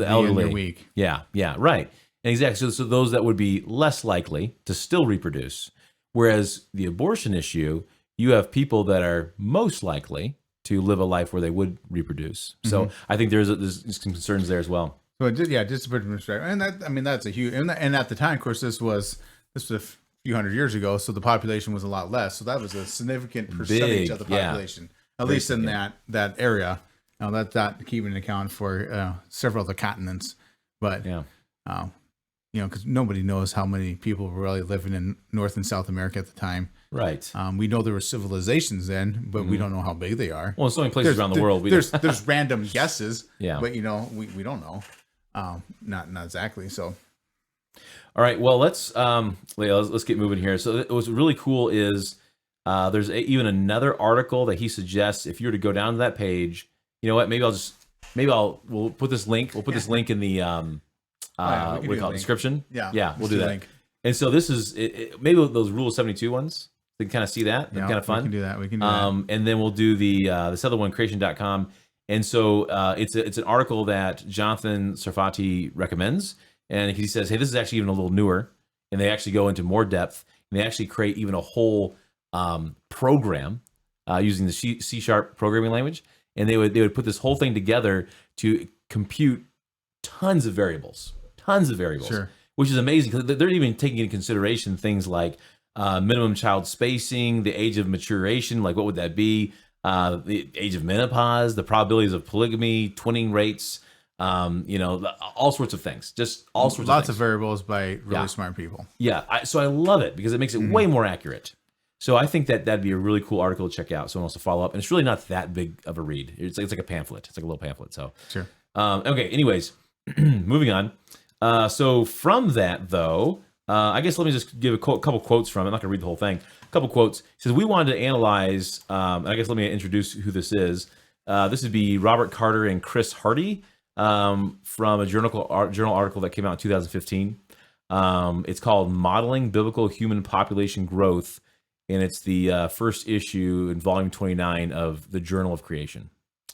S3: elderly and weak.
S2: Yeah, right. And exactly. So those that would be less likely to still reproduce. Whereas the abortion issue, you have people that are most likely to live a life where they would reproduce. So I think there's some concerns there as well.
S3: So just to put it in perspective, and that's a huge, and at the time, of course, this was a few hundred years ago, so the population was a lot less. So that was a significant percentage of the population, at least in that area. Now that's not keeping account for several of the continents, but because nobody knows how many people were really living in North and South America at the time.
S2: Right.
S3: We know there were cilarizations then, but we don't know how big they are.
S2: Well, in so many places around the world,
S3: there's random guesses.
S2: Yeah.
S3: But we don't know. Not exactly. So.
S2: All right. Well, let's get moving here. So what's really cool is there's even another article that he suggests if you were to go down to that page. You know what? We'll put this link. We'll put this link in the what do we call it? Description.
S3: Yeah.
S2: We'll do that. Link. And so this is maybe those Rule 72 ones. You can kind of see that. They're kind of fun.
S3: We can do that.
S2: And then we'll do this other one, creation.com. And so it's an article that Jonathan Sarfati recommends. And he says, hey, this is actually even a little newer. And they actually go into more depth. And they actually create even a whole program using the C# programming language. And they would put this whole thing together to compute tons of variables.
S3: Sure.
S2: Which is amazing because they're even taking into consideration things like minimum child spacing, the age of maturation, like what would that be? The age of menopause, the probabilities of polygamy, twinning rates, all sorts of things. Just all sorts of things.
S3: Lots of variables by really smart people.
S2: Yeah. So I love it because it makes it way more accurate. So I think that'd be a really cool article to check out. Someone wants to follow up. And it's really not that big of a read. It's like a pamphlet. It's like a little pamphlet. So
S3: sure.
S2: Okay. Anyways, moving on. So from that, though, I guess let me just give a couple quotes from it. I'm not going to read the whole thing. A couple quotes. He says, we wanted to analyze, I guess let me introduce who this is. This would be Robert Carter and Chris Hardy from a journal article that came out in 2015. It's called Modeling Biblical Human Population Growth, and it's the first issue in volume 29 of the Journal of Creation.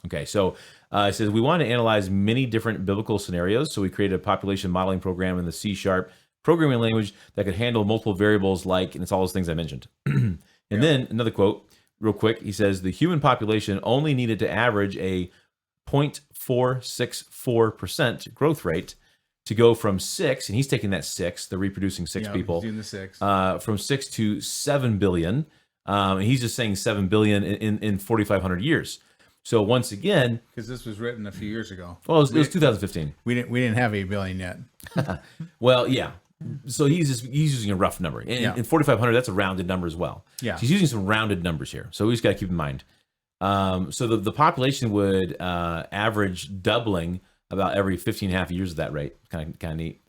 S2: Okay, so it says we want to analyze many different biblical scenarios, so we created a population modeling program in the C# programming language that could handle multiple variables like, and it's all those things I mentioned. And then another quote, real quick, he says the human population only needed to average a 0.464% growth rate to go from 6, and he's taking that 6, they're reproducing 6 people,
S3: doing the 6.
S2: from 6 to 7 billion. And he's just saying 7 billion in 4,500 years. So once again,
S3: Because this was written a few years ago.
S2: well, it was 2015.
S3: We didn't have 8 billion yet.
S2: Well, yeah. So he's using a rough number. In 4,500, that's a rounded number as well.
S3: Yeah.
S2: So he's using some rounded numbers here. So we just got to keep in mind. So the population would average doubling about every 15 and a half years at that rate. Kind of neat.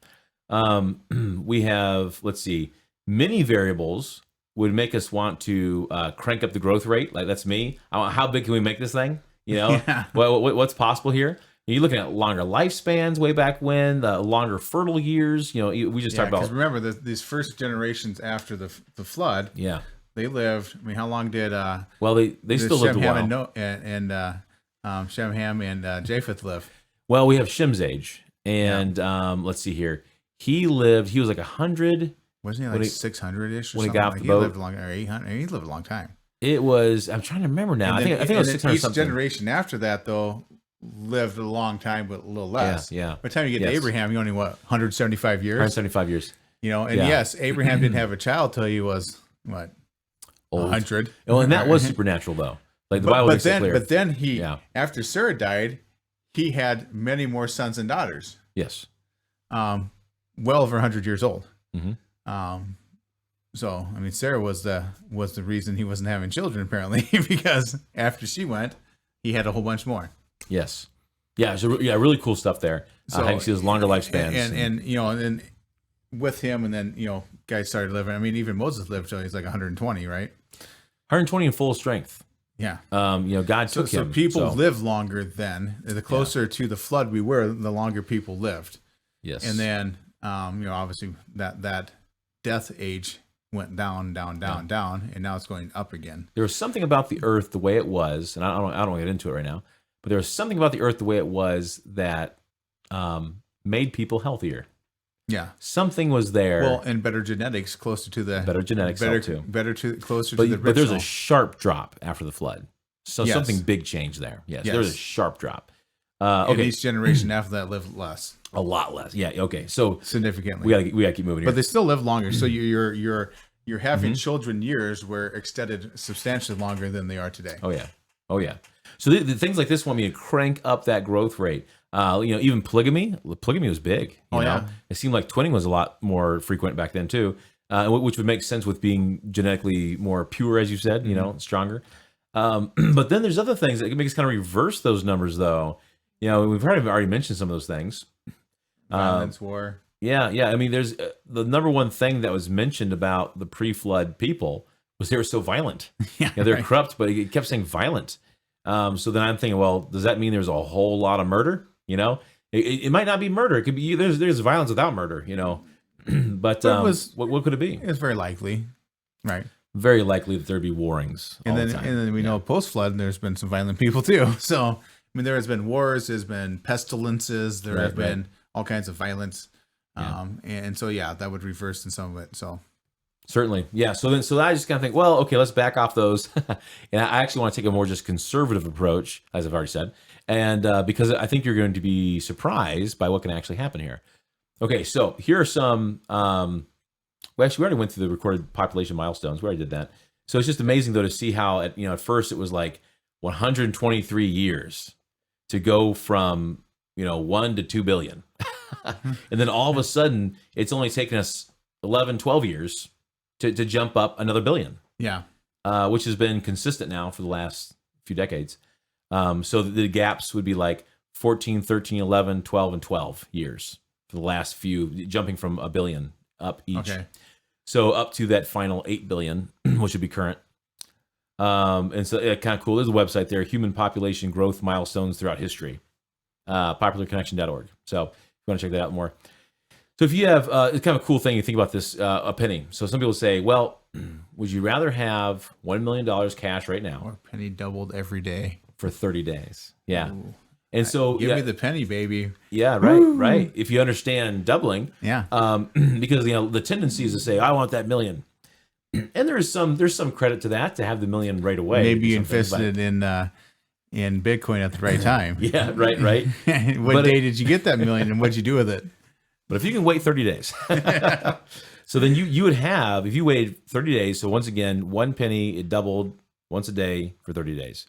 S2: We have, let's see, many variables would make us want to crank up the growth rate. Like that's me. How big can we make this thing? You know, what's possible here? You're looking at longer lifespans way back when, the longer fertile years. You know, we just talked about.
S3: Because remember, these first generations after the flood,
S2: Yeah.
S3: they lived. I mean, how long did
S2: Well, they still lived a
S3: Shem,
S2: while.
S3: Ham and Shem, Ham, and Japheth live?
S2: Well, we have Shem's age, and let's see here. He was like 100.
S3: Wasn't he like 600-ish or
S2: when he
S3: something?
S2: got off
S3: Like,
S2: the
S3: he
S2: boat?
S3: lived longer, or 800. He lived a long time.
S2: It was. I'm trying to remember now.
S3: And
S2: I think it was 600
S3: each
S2: something.
S3: generation after that, though, lived a long time, but a little less.
S2: Yeah.
S3: By the time you get to
S2: Yes.
S3: Abraham, you only 175 years.
S2: 175 years.
S3: You know, and
S2: Yeah.
S3: yes, Abraham didn't have a child till he was what,
S2: Old.
S3: 100.
S2: Well, and that was supernatural though. Like the Bible makes it clear.
S3: But then he,
S2: Yeah.
S3: after Sarah died, he had many more sons and daughters.
S2: Yes.
S3: Well over 100 years old.
S2: Mhm.
S3: So I mean, Sarah was the reason he wasn't having children apparently, because after she went, he had a whole bunch more.
S2: Yes. Yeah. So really cool stuff there.
S3: So
S2: how you see those longer lifespans.
S3: and you know, and then with him, and then you know, guys started living. I mean, even Moses lived till he's like 120, right?
S2: 120 in full strength.
S3: Yeah.
S2: God
S3: So,
S2: took him.
S3: people live longer then. The closer to the flood we were, the longer people lived.
S2: Yes.
S3: And then, obviously that death age went down, and now it's going up again.
S2: There was something about the earth the way it was, and I don't want to get into it right now, but there was something about the earth the way it was that made people healthier.
S3: Yeah.
S2: Something was there.
S3: Well, and better genetics, closer to the
S2: Better genetics help too.
S3: Closer to the
S2: But there's a
S3: original.
S2: sharp drop after the flood. So
S3: Yes.
S2: something big changed there. Yes,
S3: Yes.
S2: there's a sharp drop.
S3: And
S2: Okay,
S3: each generation after that lived less,
S2: a lot less. Yeah. Okay. So
S3: significantly.
S2: we gotta keep moving here.
S3: But they still live longer. So you're having children years were extended substantially longer than they are today.
S2: Oh yeah. So the things like this want me to crank up that growth rate. Even polygamy was big. You know?
S3: Yeah.
S2: It seemed like twinning was a lot more frequent back then too, which would make sense with being genetically more pure, as you said. You know, stronger. But then there's other things that can make us kind of reverse those numbers, though. You know, we've already mentioned some of those things.
S3: Violence, war.
S2: Yeah. I mean, there's the number one thing that was mentioned about the pre-flood people was they were so violent.
S3: Yeah,
S2: They're
S3: right.
S2: corrupt, but it kept saying violent. So then I'm thinking, well, does that mean there's a whole lot of murder? You know, it might not be murder. It could be there's violence without murder. You know, but what could it be?
S3: It's very likely, right?
S2: Very likely that there'd be warrings all
S3: And
S2: the time.
S3: then we know post flood there's been some violent people too. So I mean, there has been wars, there's been pestilences, there have
S2: Right.
S3: been all kinds of violence,
S2: Yeah.
S3: and so that would reverse in some of it. So
S2: Certainly. Yeah. So I just kind of think, well, okay, let's back off those. And I actually want to take a more just conservative approach, as I've already said. And because I think you're going to be surprised by what can actually happen here. Okay. So here are some, well, actually, we already went through the recorded population milestones. We already did that. So it's just amazing, though, to see how, at first it was like 123 years to go from, 1 to 2 billion. And then all of a sudden, it's only taken us 11, 12 years to jump up another billion,
S3: yeah,
S2: which has been consistent now for the last few decades. So the gaps would be like 14, 13, 11, 12, and 12 years for the last few, jumping from a billion up each.
S3: okay,
S2: So up to that final 8 billion, which would be current. And so kind of cool. There's a website there, Human Population Growth Milestones Throughout History, popularconnection.org. So if you want to check that out more. So if you have, it's kind of a cool thing you think about this, a penny. So some people say, well, would you rather have $1 million cash right now
S3: Or penny doubled every day.
S2: for 30 days? Yeah.
S3: Ooh.
S2: And so,
S3: Give me the penny, baby.
S2: yeah, right. If you understand doubling,
S3: Yeah.
S2: because the tendency is to say, I want that million. And there's some credit to that, to have the million right away.
S3: Maybe you
S2: or something,
S3: invested in Bitcoin at the right time.
S2: Yeah, right.
S3: What day did you get that million, and what'd you do with it?
S2: But if you can wait 30 days, so then you would have, if you waited 30 days, so once again, 1 penny, it doubled once a day for 30 days,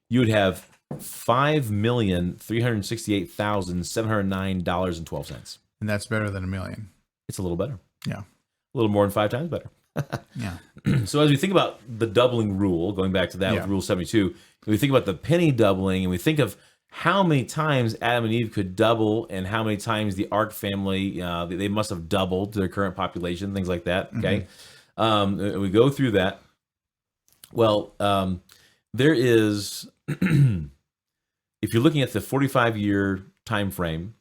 S2: you would have $5,368,709.12.
S3: And that's better than $1 million.
S2: It's a little better.
S3: Yeah.
S2: A little more than 5 times better.
S3: Yeah.
S2: So as we think about the doubling rule, going back to that with Rule 72, we think about the penny doubling, and we think of how many times Adam and Eve could double, and how many times the Ark family, they must have doubled their current population, things like that. Okay. We go through that. Well, there is, if you're looking at the 45-year time frame,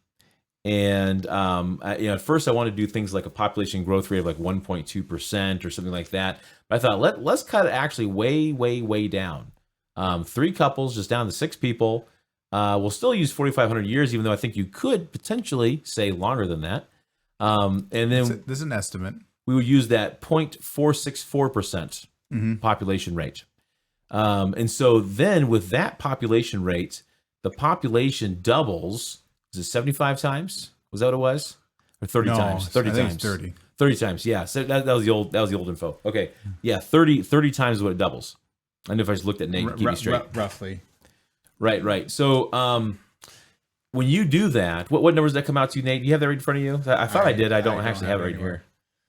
S2: and at first I want to do things like a population growth rate of like 1.2% or something like that. But I thought let's cut it actually way down. 3 couples, just down to 6 people. We'll still use 4,500 years, even though I think you could potentially say longer than that. And then
S3: There's an estimate.
S2: we would use that 0.464% population rate. And so then with that population rate, the population doubles. Is it 75 times? Was that what it was? Or 30 times? 30
S3: I think
S2: times.
S3: it's 30.
S2: 30 times, yeah. So that was the old info. Okay. Yeah, 30 times is what it doubles. I know if I just looked at Nate, keep me straight.
S3: Roughly.
S2: Right. So when you do that, what numbers does that come out to, Nate? Do you have that right in front of you? I thought I did. I don't actually have it right here.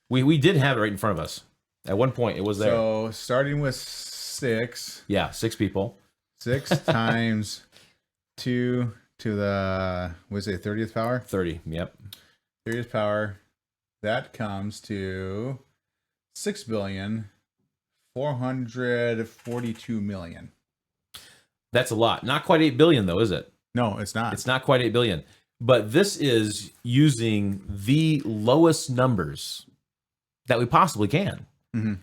S2: We did have it right in front of us. At one point, it was there.
S3: So starting with 6.
S2: Yeah, 6 people.
S3: 6 times 2 to the, what is it, 30th power?
S2: 30, yep.
S3: 30th power. That comes to 6,442,000,000.
S2: That's a lot. Not quite 8 billion, though, is it?
S3: No, it's not.
S2: It's not quite 8 billion. But this is using the lowest numbers that we possibly can.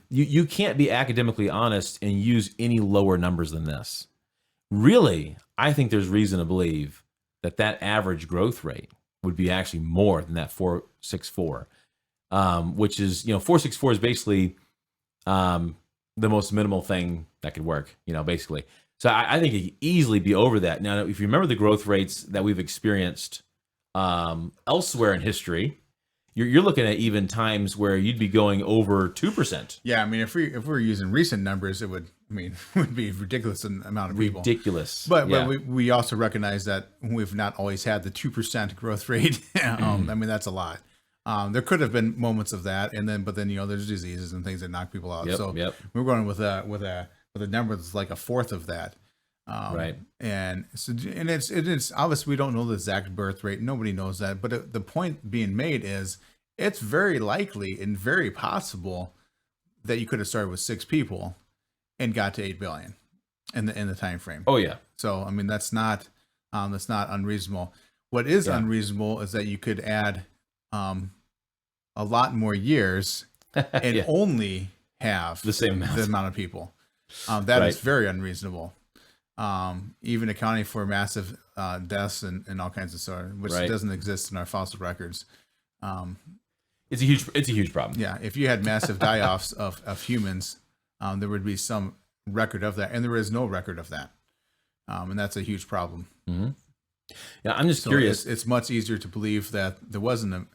S2: You can't be academically honest and use any lower numbers than this. Really, I think there's reason to believe that average growth rate would be actually more than that 464, which is, 464 is basically the most minimal thing that could work, basically. So I think it could easily be over that. Now, if you remember the growth rates that we've experienced elsewhere in history, you're looking at even times where you'd be going over 2%.
S3: Yeah, I mean, if we're using recent numbers, it would be ridiculous amount of people.
S2: Ridiculous.
S3: But we also recognize that we've not always had the 2% growth rate. I mean, that's a lot. There could have been moments of that, but then there's diseases and things that knock people out. We're going with a number that's like a fourth of that.
S2: Right.
S3: And it's obviously we don't know the exact birth rate. Nobody knows that. But the point being made is it's very likely and very possible that you could have started with 6 people and got to 8 billion in the time frame.
S2: Oh yeah.
S3: So I mean that's not unreasonable. What is unreasonable is that you could add a lot more years and only have
S2: the same
S3: amount of people. That is very unreasonable. Even accounting for massive deaths and all kinds of sort, which doesn't exist in our fossil records.
S2: It's a huge problem.
S3: Yeah, if you had massive die-offs of humans, there would be some record of that, and there is no record of that, and that's a huge problem.
S2: Mm-hmm. Yeah, I'm just curious.
S3: It's much easier to believe that there wasn't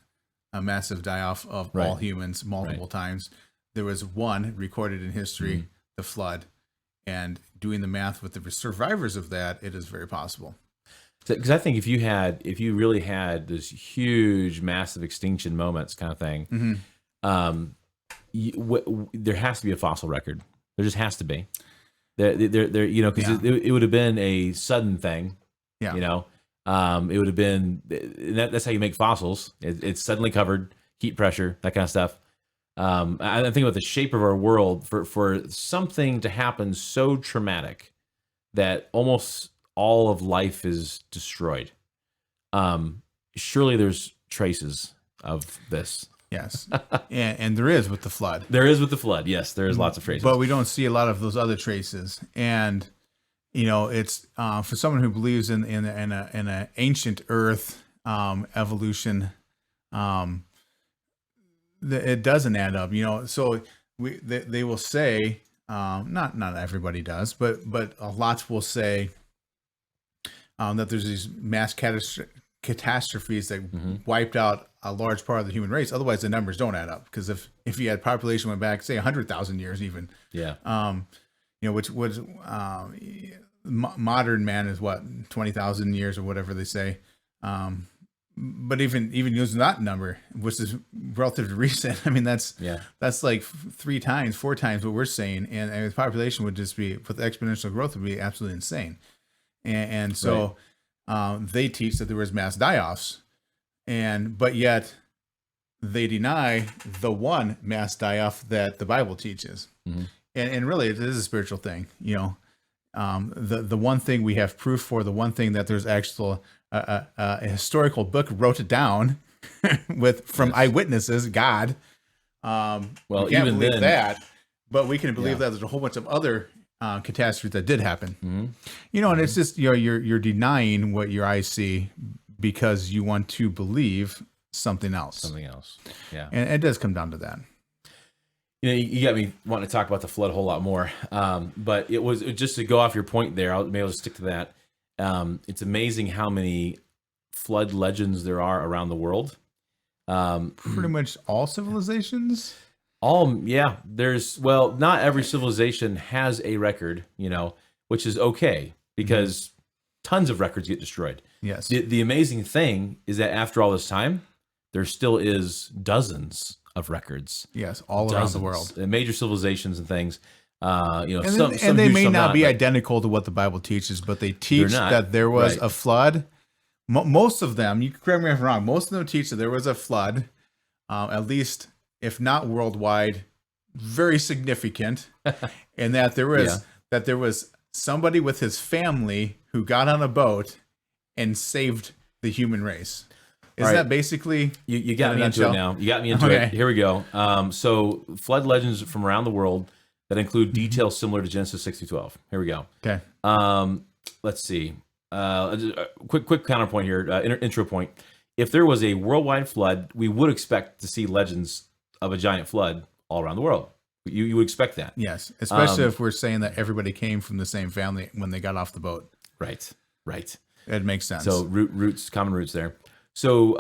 S3: a massive die-off of all humans multiple times. There was one recorded in history, the flood. And doing the math with the survivors of that, it is very possible.
S2: Because I think if you really had this huge, massive extinction moments kind of thing, there has to be a fossil record. There just has to be. Because it would have been a sudden thing. Yeah. It would have been. That's how you make fossils. It's suddenly covered, heat pressure, that kind of stuff. I think about the shape of our world for something to happen so traumatic that almost all of life is destroyed. Surely there's traces of this.
S3: Yes, and there is with the flood.
S2: There is with the flood. Yes, there is lots of traces.
S3: But we don't see a lot of those other traces. And it's for someone who believes in an ancient Earth evolution, it doesn't add up. So they will say, not everybody does, but lots will say that there's these mass catastrophes that wiped out a large part of the human race. Otherwise, the numbers don't add up. Because if you had population went back, say 100,000 years, even, which was modern man is what 20,000 years or whatever they say. But even using that number, which is relatively recent, I mean that's like 4 times what we're saying, and the population would just be with exponential growth would be absolutely insane. And so they teach that there was mass die-offs. But yet they deny the one mass die-off that the Bible teaches. And really it is a spiritual thing, the one thing we have proof for, the one thing that there's actual a historical book wrote it down from eyewitnesses, God.
S2: Well,
S3: we can't believe that, but we can believe that there's a whole bunch of other catastrophes that did happen. And it's just you're denying what your eyes see because you want to believe something else.
S2: Yeah.
S3: And it does come down to that.
S2: You got me wanting to talk about the flood a whole lot more. But it was just to go off your point there. I'll be able to stick to that. It's amazing how many flood legends there are around the world.
S3: Pretty much all civilizations.
S2: There's not every civilization has a record, which is okay because tons of records get destroyed.
S3: Yes.
S2: The amazing thing is that after all this time, there still is dozens of records.
S3: Yes, all around the world.
S2: Major civilizations and things.
S3: And
S2: some
S3: they
S2: huge,
S3: may
S2: some
S3: not be identical to what the Bible teaches, but they teach that there was a flood. Most of them, you can correct me if I'm wrong, most of them teach that there was a flood, at least, if not worldwide, very significant, and that there was somebody with his family who got on a boat and saved the human race. Is that basically
S2: you got me into it now? You got me into it. Here we go. So flood legends from around the world that include details similar to Genesis 6-12. Here we go.
S3: Okay.
S2: Let's see. Quick counterpoint here. Intro point. If there was a worldwide flood, we would expect to see legends of a giant flood all around the world. You would expect that.
S3: Yes, especially if we're saying that everybody came from the same family when they got off the boat.
S2: Right.
S3: It makes sense.
S2: So common roots there. So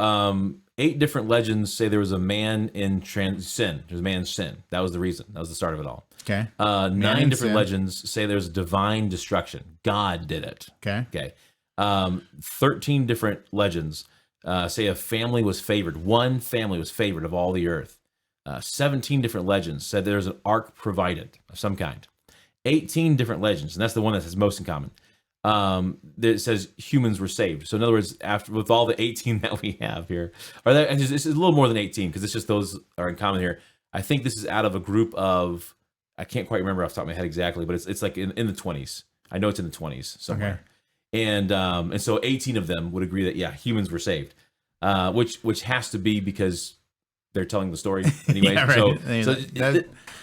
S2: 8 different legends say there was a man in sin. There's a man in sin. That was the reason. That was the start of it all.
S3: Okay.
S2: 9 different legends say there's divine destruction. God did it.
S3: Okay.
S2: 13 different legends say a family was favored. One family was favored of all the earth. 17 different legends said there's an ark provided of some kind. 18 different legends, and that's the one that has most in common. That says humans were saved. So in other words, with all the 18 that we have here, it's a little more than 18 because it's just those are in common here. I think this is out of a group of, I can't quite remember off the top of my head exactly, but it's like in the 20s. I know it's in the 20s somewhere. Okay. And so 18 of them would agree that humans were saved, which has to be because they're telling the story anyway.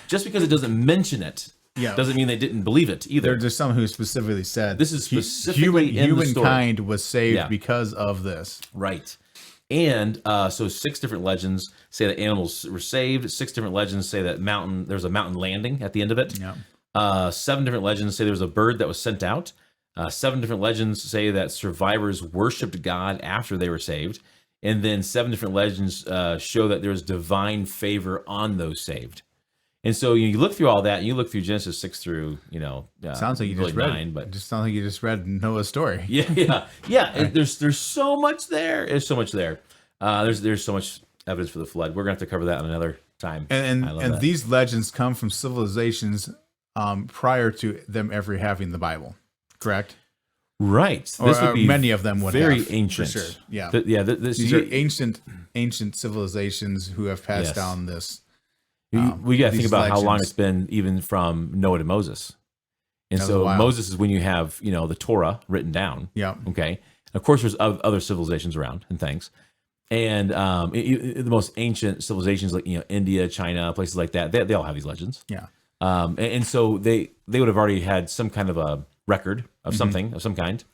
S2: Just because it doesn't mention it. Doesn't mean they didn't believe it either.
S3: There's just someone who specifically said
S2: this is specifically
S3: humankind was saved because of this.
S2: Right. And so 6 different legends say that animals were saved. 6 different legends say that there's a mountain landing at the end of it. 7 different legends say there was a bird that was sent out. 7 different legends say that survivors worshipped God after they were saved. And then 7 different legends show that there was divine favor on those saved. And so you look through all that, and you look through Genesis 6 through,
S3: sounds like you just read
S2: 9, but
S3: it just sounds like you just read Noah's story.
S2: Yeah. There's so much there. There's so much there. There's so much evidence for the flood. We're gonna have to cover that another time.
S3: And these legends come from civilizations prior to them ever having the Bible, correct?
S2: Right.
S3: This would be many of them would
S2: very
S3: have,
S2: ancient.
S3: For sure. Yeah.
S2: These
S3: are ancient civilizations who have passed down this.
S2: We got to think about
S3: legends.
S2: how long it's been even from Noah to Moses. And
S3: That
S2: so
S3: was
S2: Moses is when you have, the Torah written down.
S3: Yeah.
S2: Okay. And of course, there's other civilizations around and things. And the most ancient civilizations like India, China, places like that, they all have these legends.
S3: Yeah.
S2: And so they would have already had some kind of a record of something of some kind.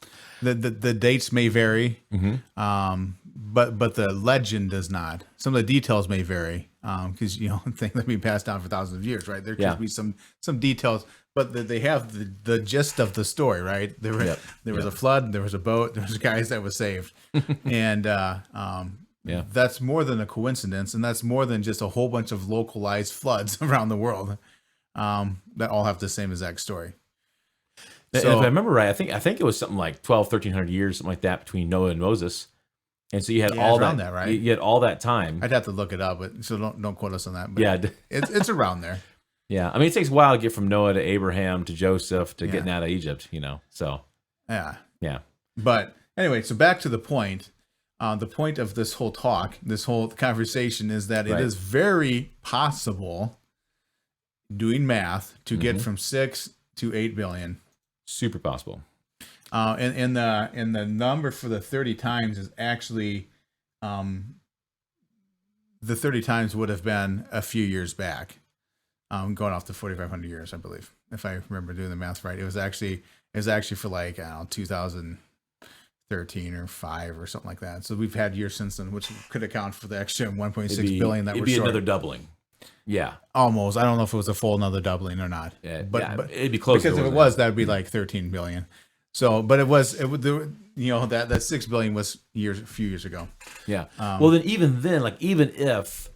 S3: The dates may vary, but the legend does not. Some of the details may vary because things that have been passed down for thousands of years, right? There could be some details, but they have the gist of the story, right? There was a flood, there was a boat, there was guys that was saved, and that's more than a coincidence, and that's more than just a whole bunch of localized floods around the world that all have the same exact story.
S2: So, if I remember right, I think it was something like 1,300 years, something like that, between Noah and Moses. And so you had all that,
S3: right?
S2: You had all that time.
S3: I'd have to look it up, but so don't quote us on that. But it's around there.
S2: Yeah, I mean, it takes a while to get from Noah to Abraham to Joseph to getting out of Egypt, So yeah.
S3: But anyway, so back to the point. The point of this whole talk, this whole conversation, is that it is very possible, doing math, to get from 6 to 8 billion.
S2: Super possible.
S3: And the number for the 30 times is actually, the 30 times would have been a few years back, going off the 4,500 years, I believe, if I remember doing the math right. It was actually for like 2013 or 5 or something like that. So we've had years since then, which could account for the extra 1.6 billion that we're short.
S2: It'd be another doubling. Yeah,
S3: almost. I don't know if it was a full another doubling or not.
S2: Yeah, but it'd be close
S3: because if it was, that'd be like 13 billion. So, but it would that 6 billion was a few years ago.
S2: Yeah. Well, then even if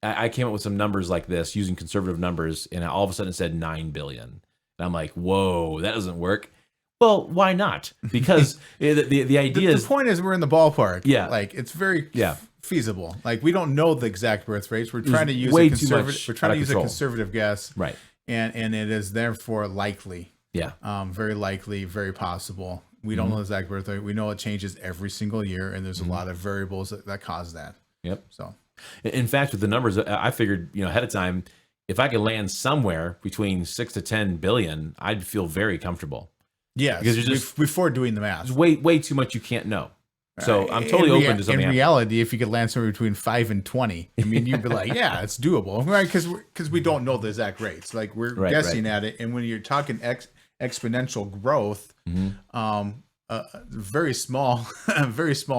S2: I came up with some numbers like this using conservative numbers, and all of a sudden it said 9 billion, and I'm like, whoa, that doesn't work. Well, why not? Because the idea is
S3: the point is we're in the ballpark.
S2: Yeah,
S3: like it's very feasible. Like we don't know the exact birth rates. We're trying to use a conservative guess,
S2: right?
S3: And it is therefore likely.
S2: Yeah.
S3: Very likely, very possible. We don't know the exact birth rate. We know it changes every single year, and there's a lot of variables that cause that.
S2: Yep.
S3: So,
S2: in fact, with the numbers, I figured ahead of time, if I could land somewhere between 6 to 10 billion, I'd feel very comfortable.
S3: Yeah, because just before doing the math,
S2: way too much you can't know. So I'm totally open to something.
S3: In reality, if you could land somewhere between 5 and 20, I mean, you'd be like, yeah, it's doable, right? Because we don't know the exact rates. Like we're guessing at it, and when you're talking exponential growth, a very small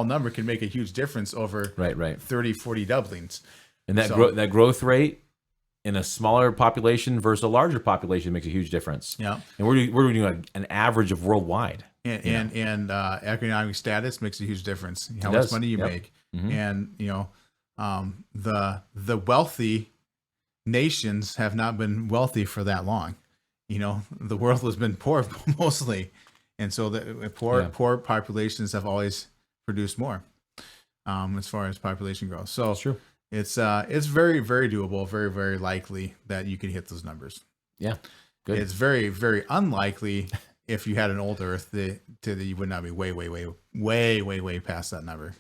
S3: number can make a huge difference over 30, 40 doublings.
S2: And that growth rate in a smaller population versus a larger population makes a huge difference.
S3: Yeah. And
S2: we're doing an average of worldwide.
S3: And economic status makes a huge difference. How much money you make. And the wealthy nations have not been wealthy for that long. The world has been poor mostly, and so the poor populations have always produced more as far as population growth. So
S2: that's true.
S3: It's very, very doable, very, very likely that you can hit those numbers.
S2: Yeah, good.
S3: It's very, very unlikely if you had an old Earth that you would not be way past that number.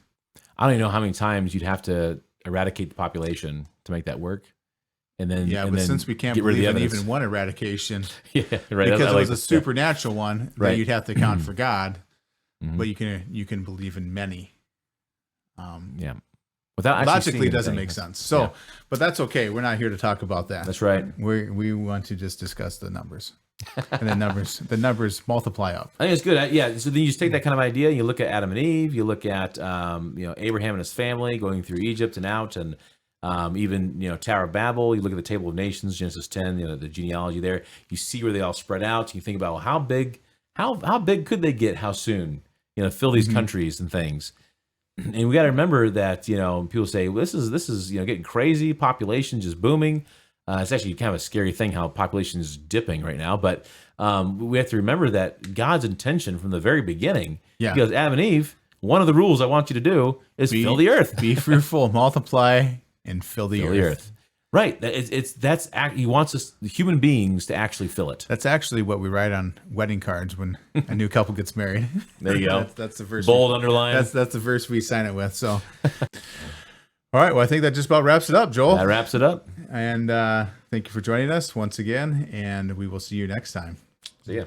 S2: I don't even know how many times you'd have to eradicate the population to make that work. And then
S3: but since we can't believe in even one eradication,
S2: because
S3: it was a supernatural one that you'd have to count for God, but you can believe in many.
S2: Without
S3: logically, it doesn't make sense. So, but that's okay. We're not here to talk about that.
S2: That's right.
S3: We want to just discuss the numbers, and the numbers multiply up.
S2: I think it's good. So then you just take that kind of idea. You look at Adam and Eve. You look at Abraham and his family going through Egypt and out, and even Tower of Babel. You look at the Table of Nations, Genesis 10. The genealogy there. You see where they all spread out. You think about how big could they get? How soon? Fill these countries and things. And we got to remember that people say, well, this is getting crazy. Population just booming. It's actually kind of a scary thing how population is dipping right now. But we have to remember that God's intention from the very beginning. He goes, Adam and Eve, one of the rules I want you to do is fill the earth,
S3: be fruitful, multiply, and fill the earth.
S2: Right. He wants us, the human beings, to actually fill it.
S3: That's actually what we write on wedding cards when a new couple gets married.
S2: There you go.
S3: That's the verse.
S2: Bold underline.
S3: That's the verse we sign it with. So, all right. Well, I think that just about wraps it up, Joel.
S2: That wraps it up.
S3: And thank you for joining us once again. And we will see you next time.
S2: See ya.